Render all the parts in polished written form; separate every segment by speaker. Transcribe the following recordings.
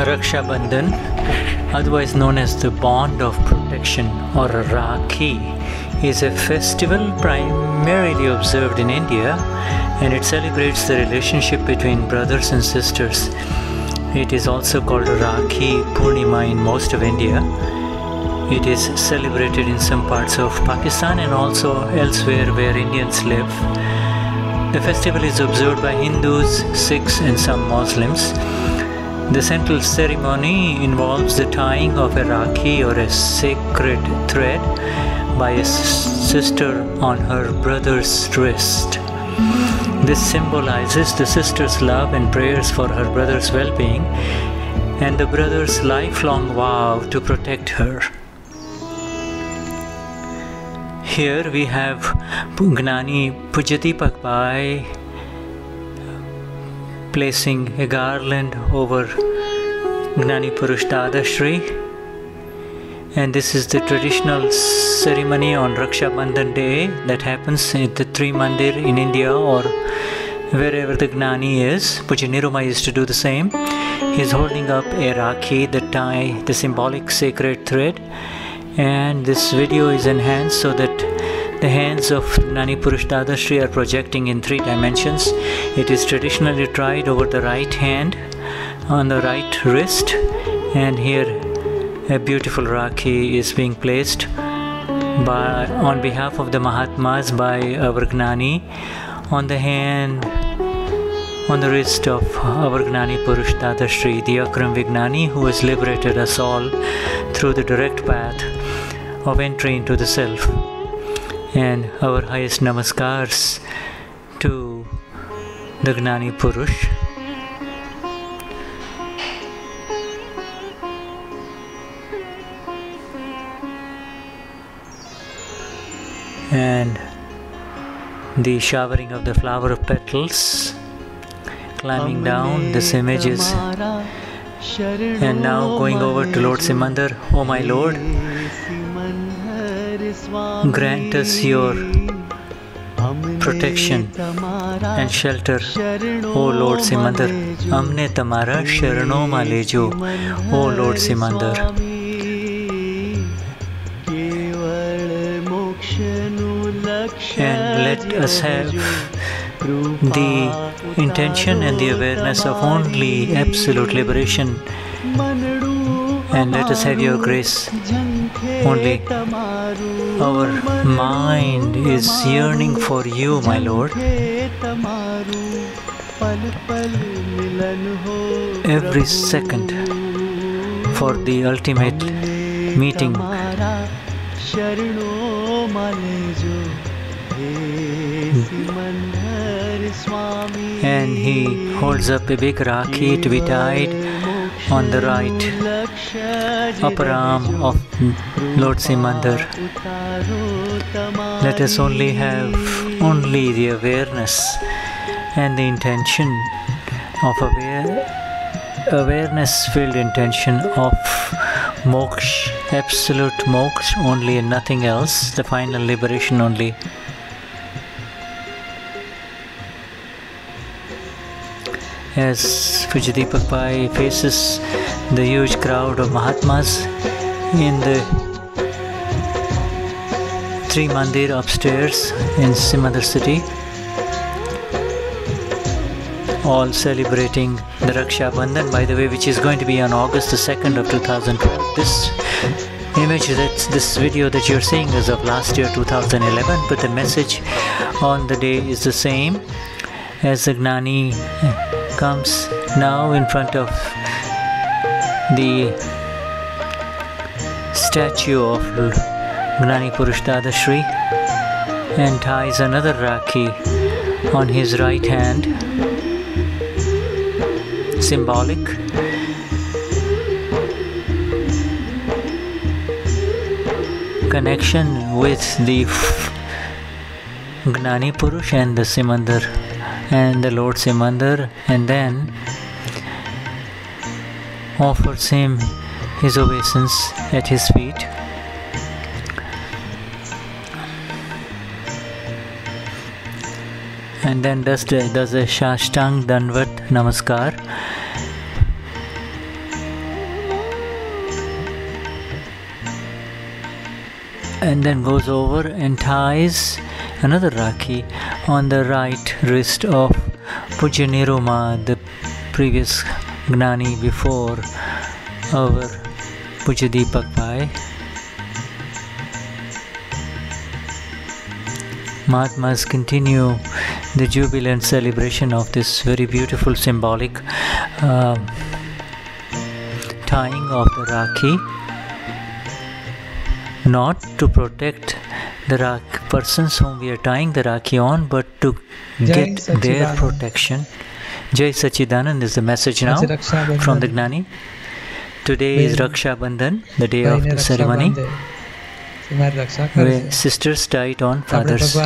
Speaker 1: Raksha Bandhan, otherwise known as the Bond of Protection or Rakhi, is a festival primarily observed in India, and it celebrates the relationship between brothers and sisters. It is also called Rakhi Purnima in most of India. It is celebrated in some parts of Pakistan and also elsewhere where Indians live. The festival is observed by Hindus, Sikhs and some Muslims. The central ceremony involves the tying of a Rakhi or a sacred thread by a sister on her brother's wrist. This symbolizes the sister's love and prayers for her brother's well-being and the brother's lifelong vow to protect her. Here we have Gnani Purush placing a garland over Gnani Purush Dadashri, and this is the traditional ceremony on Raksha Bandhan day that happens at the Tri Mandir in India or wherever the Gnani is. Pujya Niruma used to do the same. He is holding up a Rakhi, the symbolic sacred thread, and this video is enhanced so that the hands of Gnani Purush Dadashri are projecting in 3 dimensions. It is traditionally tied over the right hand on the right wrist, and here a beautiful Rakhi is being placed on behalf of the Mahatmas by our Gnani on the hand, on the wrist of our Gnani Purush Dadashri, the Akram Vignani who has liberated us all through the direct path of entry into the self. And our highest namaskars to the Gnani Purush. And the showering of the flower of petals, climbing down, this image is, and now going over to Lord Simandhar. Oh my Lord, grant us your protection and shelter, O Lord Simandhar. Amne tamara sharano ma lejo, O Lord Simandhar. And let us have the intention and the awareness of only absolute liberation, and let us have your grace only. Our mind is yearning for you, my Lord. Every second for the ultimate meeting. And he holds up a big Rakhi to be tied on the right upper arm of Lord Simandhar. Let us only have the awareness and the intention of awareness-filled intention of moksha, absolute moksha only and nothing else, the final liberation only. As Pujya Deepakbhai faces the huge crowd of Mahatmas in the Tri Mandir upstairs in Simandhar city, all celebrating the Raksha Bandhan, by the way, which is going to be on August the 2nd of 2012. This image, this video that you're seeing is of last year 2011, but the message on the day is the same. As the Gnani comes now in front of the statue of Gnani Purush Dadashri and ties another Rakhi on his right hand, symbolic. Connection with the Gnani Purush and the Simandhar and the Lord Simandhar, and then offers him his obeisance at his feet. And then does a Shashtang Danvat Namaskar and then goes over and ties another Rakhi on the right wrist of Pujya Niruma, the previous Gnani before our Pujya Deepakbhai. Mahatmas continue the jubilant celebration of this very beautiful symbolic tying of the Rakhi, not to protect the persons whom we are tying the Rakhi on, but to get their protection. Jai Sachidanand is the message now from the Gnani. Today is Raksha Bandhan, the day of the ceremony, where sisters tie it on fathers.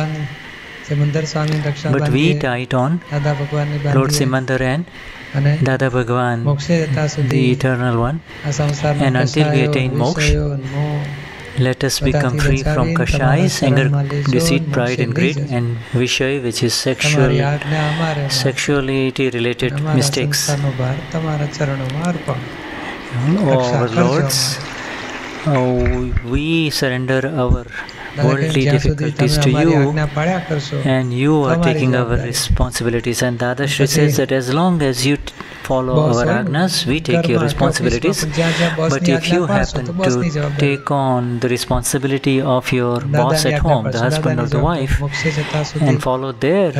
Speaker 1: But we tie it on Lord Simandhar and Dada Bhagwan, the Eternal One. And until we attain moksha, let us become free from kashais, anger, deceit, pride and greed, and vishay, which is sexuality related mistakes. Our lords, we surrender our worldly difficulties to you, and you are taking our responsibilities. And Dadashri says that as long as you follow our agnas, we take your responsibilities. But if you happen to take on the responsibility of your boss at home, the husband or the wife, and follow their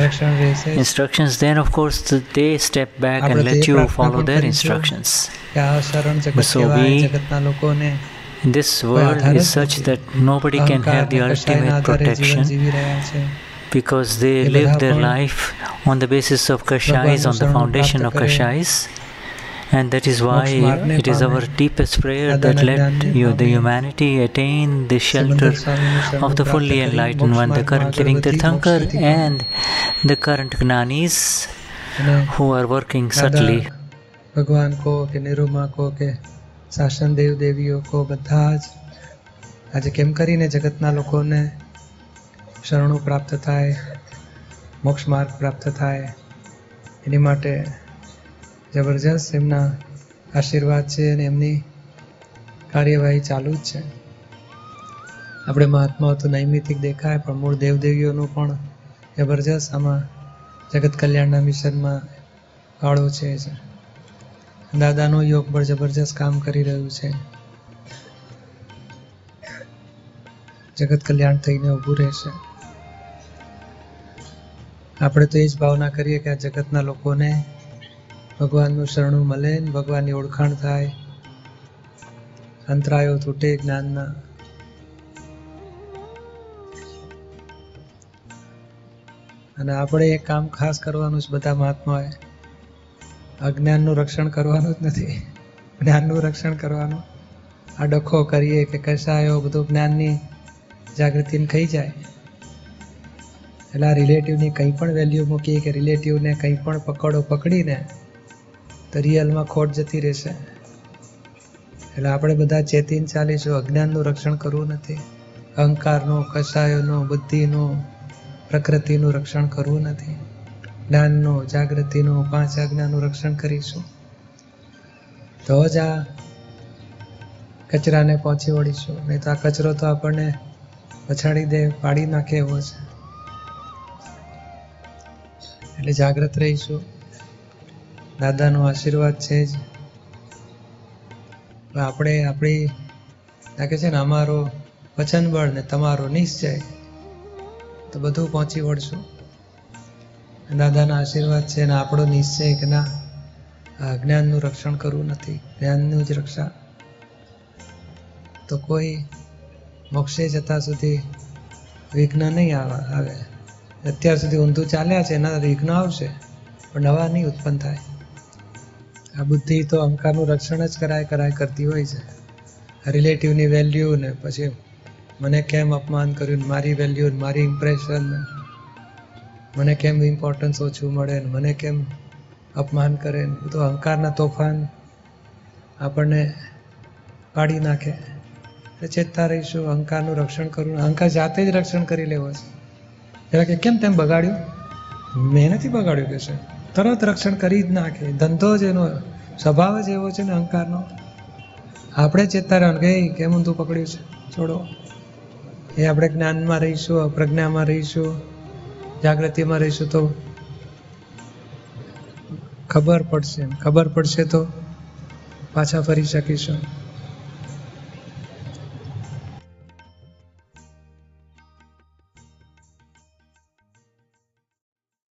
Speaker 1: instructions, then of course they step back and let you follow their instructions. So this world is such that nobody can have the ultimate protection, because they live their life on the basis of kashais, on the foundation of kashais. And that is why it is our deepest prayer that let the humanity attain the shelter of the fully enlightened one, the current living Tirthankar and the current Gnanis who are working subtly.
Speaker 2: ભગવાન કો કે નિરુમા કો કે શાસન દેવ દેવીઓ કો બધા જ આજે કેમ કરીને જગતના લોકોને શરણું પ્રાપ્ત થાય, મોક્ષ માર્ગ પ્રાપ્ત થાય, એની માટે જબરજસ્ત એમના આશીર્વાદ છે અને એમની કાર્યવાહી ચાલુ જ છે. આપણે મહાત્માઓ તો નૈમિતિક દેખાય, પણ મૂળ દેવદેવીઓનું પણ જબરજસ્ત આમાં જગત કલ્યાણના મિશનમાં ફાળો છે. દાદાનો યોગ પર જબરજસ્ત કામ કરી રહ્યું છે. જગત કલ્યાણ થઈને ઊભું રહેશે. આપણે તો એ જ ભાવના કરીએ કે આ જગતના લોકોને ભગવાનનું શરણું મળે, ભગવાનની ઓળખાણ થાય, અંતરાયો તૂટે જ્ઞાનના. અને આપણે એક કામ ખાસ કરવાનું છે બધા મહાત્માએ, અજ્ઞાનનું રક્ષણ કરવાનું જ નથી, જ્ઞાનનું રક્ષણ કરવાનું. આ ડખો કરીએ કે કશાયો બધું જ્ઞાનની જાગૃતિને ખાઈ જાય, એટલે આ રિલેટિવની કંઈ પણ વેલ્યુ મૂકીએ કે રિલેટિવને કંઈ પણ પકડીને તો રિયલમાં ખોટ જતી રહેશે. એટલે આપણે બધા ચેતીને ચાલીશું. અજ્ઞાનનું રક્ષણ કરવું નથી, અહંકારનું, કશાયોનું, બુદ્ધિનું, પ્રકૃતિનું રક્ષણ કરવું નથી. જ્ઞાનનું, જાગૃતિનું, પાંચ આજ્ઞાનું રક્ષણ કરીશું તો જ આ કચરાને પહોંચી વળીશું. નહીં તો આ કચરો તો આપણને પછાડી દે, પાડી નાખે એવો છે. એટલે જાગૃત રહીશું. દાદાનો આશીર્વાદ છે જ. આપણે આપણી લાગે છે ને અમારો વચન બળ ને તમારો નિશ્ચય, તો બધું પહોંચી વળશું. દાદાના આશીર્વાદ છે ને આપણો નિશ્ચય કે ના, આ જ્ઞાનનું રક્ષણ કરવું નથી, જ્ઞાનનું જ રક્ષા. તો કોઈ મોક્ષે જતા સુધી વિઘ્ન નહીં આવે. અત્યાર સુધી ઊંધું ચાલ્યા છે, એના વિઘ્ન આવશે પણ નવા નહીં ઉત્પન્ન થાય. આ બુદ્ધિ તો અહંકારનું રક્ષણ જ કરાય કરતી હોય છે. રિલેટિવની વેલ્યુ ને પછી મને કેમ અપમાન કર્યું, મારી વેલ્યુ, મારી ઇમ્પ્રેશન, મને કેમ ઇમ્પોર્ટન્સ ઓછું મળે, મને કેમ અપમાન કરે, બધું અહંકારના તોફાન આપણને પાડી નાખે. એટલે ચેતતા રહીશું. અહંકારનું રક્ષણ કરવું, અહંકાર જાતે જ રક્ષણ કરી લેવો છે. જરા કે કેમ તેમ બગાડ્યું, મેં નથી બગાડ્યું કે છે, તરત રક્ષણ કરી જ નાખે. ધંધો જ એનો સ્વભાવ જ એવો છે ને અહંકારનો. આપણે ચેતતા રહેવાનું કે કેમ ઊંધું પકડ્યું છે, છોડો. એ આપણે જ્ઞાનમાં રહીશું, અપ્રજ્ઞામાં રહીશું, જાગૃતિમાં રહીશું તો ખબર પડશે તો પાછા ફરી શકીશું.